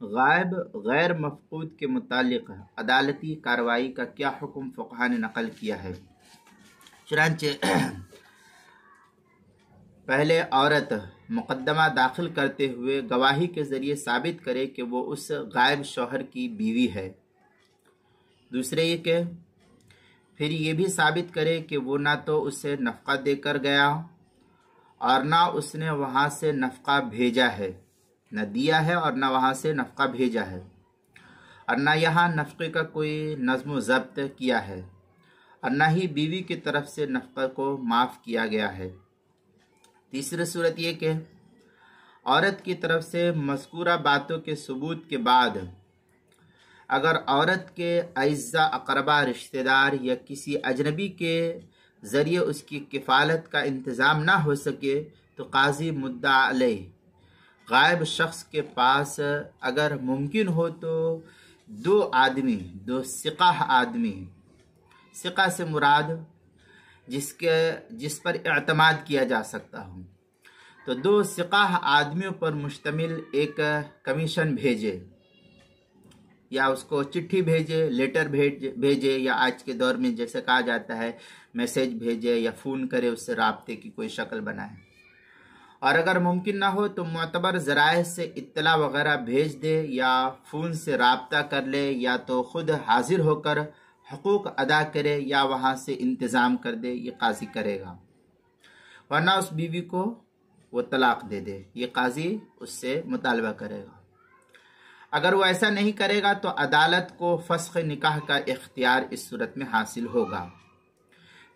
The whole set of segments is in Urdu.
غائب غیر مفقود کے متعلق عدالتی کارروائی کا کیا حکم فقہا نے نقل کیا ہے؟ چنانچہ پہلے عورت مقدمہ داخل کرتے ہوئے گواہی کے ذریعے ثابت کرے کہ وہ اس غائب شوہر کی بیوی ہے۔ دوسرے یہ کہ پھر یہ بھی ثابت کرے کہ وہ نہ تو اسے نفقہ دے کر گیا اور نہ اس نے وہاں سے نفقہ بھیجا ہے، نہ دیا ہے اور نہ وہاں سے نفقہ بھیجا ہے، اور نہ یہاں نفقے کا کوئی نظم و ضبط کیا ہے، اور نہ ہی بیوی کی طرف سے نفقہ کو معاف کیا گیا ہے۔ تیسری صورت یہ کہ عورت کی طرف سے مذکورہ باتوں کے ثبوت کے بعد اگر عورت کے اعزاء اقربا رشتہ دار یا کسی اجنبی کے ذریعے اس کی کفالت کا انتظام نہ ہو سکے تو قاضی مدعا علیہ غائب شخص کے پاس اگر ممکن ہو تو دو ثقہ آدمی، ثقہ سے مراد جس پر اعتماد کیا جا سکتا ہو، تو 2 ثقہ آدمیوں پر مشتمل ایک کمیشن بھیجے، یا اس کو چٹھی بھیجے، لیٹر بھیجے، یا آج کے دور میں جیسے کہا جاتا ہے میسیج بھیجے یا فون کرے، اس سے رابطے کی کوئی شکل بنائے، اور اگر ممکن نہ ہو تو معتبر ذرائع سے اطلاع وغیرہ بھیج دے یا فون سے رابطہ کر لے، یا تو خود حاضر ہو کر حقوق ادا کرے یا وہاں سے انتظام کر دے، یہ قاضی کرے گا، ورنہ اس بیوی کو وہ طلاق دے دے، یہ قاضی اس سے مطالبہ کرے گا۔ اگر وہ ایسا نہیں کرے گا تو عدالت کو فسخ نکاح کا اختیار اس صورت میں حاصل ہوگا۔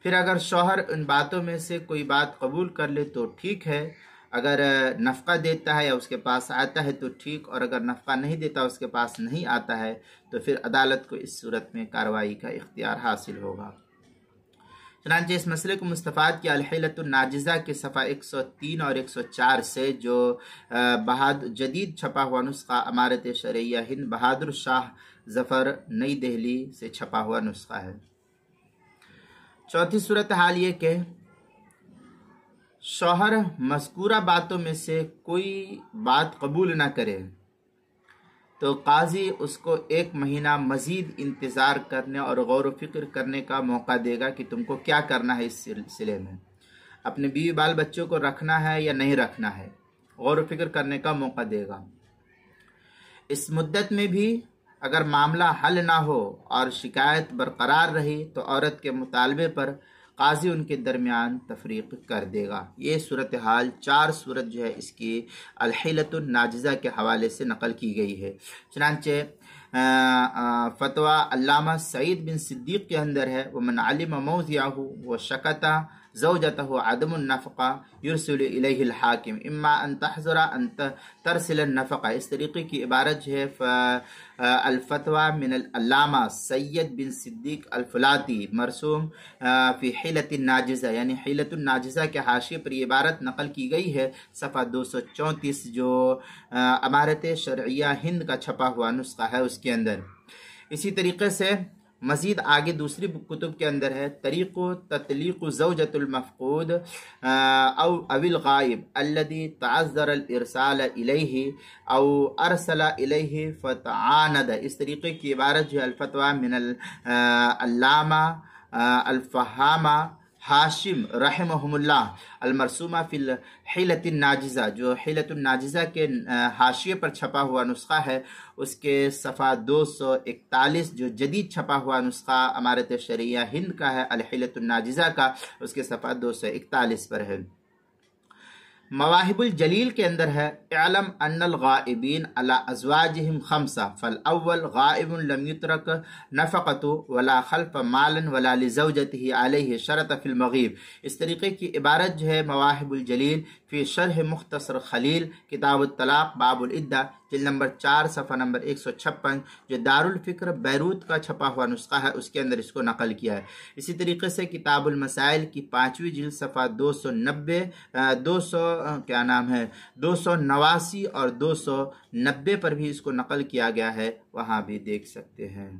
پھر اگر شوہر ان باتوں میں سے کوئی بات قبول کر لے تو ٹھیک ہے، اگر نفقہ دیتا ہے یا اس کے پاس آتا ہے تو ٹھیک، اور اگر نفقہ نہیں دیتا، اس کے پاس نہیں آتا ہے، تو پھر عدالت کو اس صورت میں کارروائی کا اختیار حاصل ہوگا۔ چنانچہ اس مسئلے کو مستفاد کیا الحیلۃ الناجزہ کے صفحہ 103 اور 104 سے، جو جدید چھپا ہوا نسخہ امارت شرعیہ ہند بہادر شاہ ظفر نئی دہلی سے چھپا ہوا نسخہ ہے۔ چوتھی صورتحال یہ کہ شوہر مذکورہ باتوں میں سے کوئی بات قبول نہ کرے تو قاضی اس کو 1 مہینہ مزید انتظار کرنے اور غور و فکر کرنے کا موقع دے گا کہ تم کو کیا کرنا ہے، اس سلسلے میں اپنے بیوی بال بچوں کو رکھنا ہے یا نہیں رکھنا ہے، غور و فکر کرنے کا موقع دے گا۔ اس مدت میں بھی اگر معاملہ حل نہ ہو اور شکایت برقرار رہی تو عورت کے مطالبے پر قاضی ان کے درمیان تفریق کر دے گا۔ یہ صورتحال 4 صورت جو ہے اس کی الحیلۃ الناجزہ کے حوالے سے نقل کی گئی ہے۔ چنانچہ فتویٰ علامہ سعید بن صدیق کے اندر ہے، وَمَنْ عَلِمَ مَوْضِعَهُ وَشَكَتَ زوجته عدم النفقہ یرسل الیہ الحاکم اما ان تحذر ان ترسل النفقہ، اس طریقے کی عبارت جو ہے الفتویٰ من العلامہ سید بن صدیق الفلاتی مرسوم فی حیلۃ الناجزہ، یعنی حیلۃ الناجزہ کے حاشیے پر یہ عبارت نقل کی گئی ہے، صفحہ 234 جو امارت شرعیہ ہند کا چھپا ہوا نسخہ ہے اس کے اندر۔ اسی طریقے سے مزید آگے دوسری کتب کے اندر ہے طریق تطلیق زوجۃ المفقود او الغائب الذي تعذر الارسال الیہ او ارسل الیہ فتعاند، اس طریقے کی عبارت جو ہے الفتویٰ من العلامہ الفہامہ ہاشم رحمہم اللہ المرسومہ فی الحیلۃ الناجزہ، جو حیلۃ الناجزہ کے حاشیے پر چھپا ہوا نسخہ ہے، اس کے صفحہ 241 جو جدید چھپا ہوا نسخہ امارت شرعیہ ہند کا ہے الحیلۃ الناجزہ کا، اس کے صفحہ 241 پر ہے۔ مواہب الجلیل کے اندر ہے اعلم ان الغائبین علی ازواجہم 5 فالاول غائب لم یترک نفقۃ ولا خلف مالا ولا لزوجتہ علیہ شرط فی المغیب، اس طریقے کی عبارت جو ہے مواہب الجلیل فی شرح مختصر خلیل کتاب الطلاق باب العدہ جلد نمبر 4 صفحہ نمبر 156 جو دارالفکر بیروت کا چھپا ہوا نسخہ ہے، اس کے اندر اس کو نقل کیا ہے۔ اسی طریقے سے کتاب المسائل کی 5ویں جلد صفحہ 289 اور 290 پر بھی اس کو نقل کیا گیا ہے، وہاں بھی دیکھ سکتے ہیں۔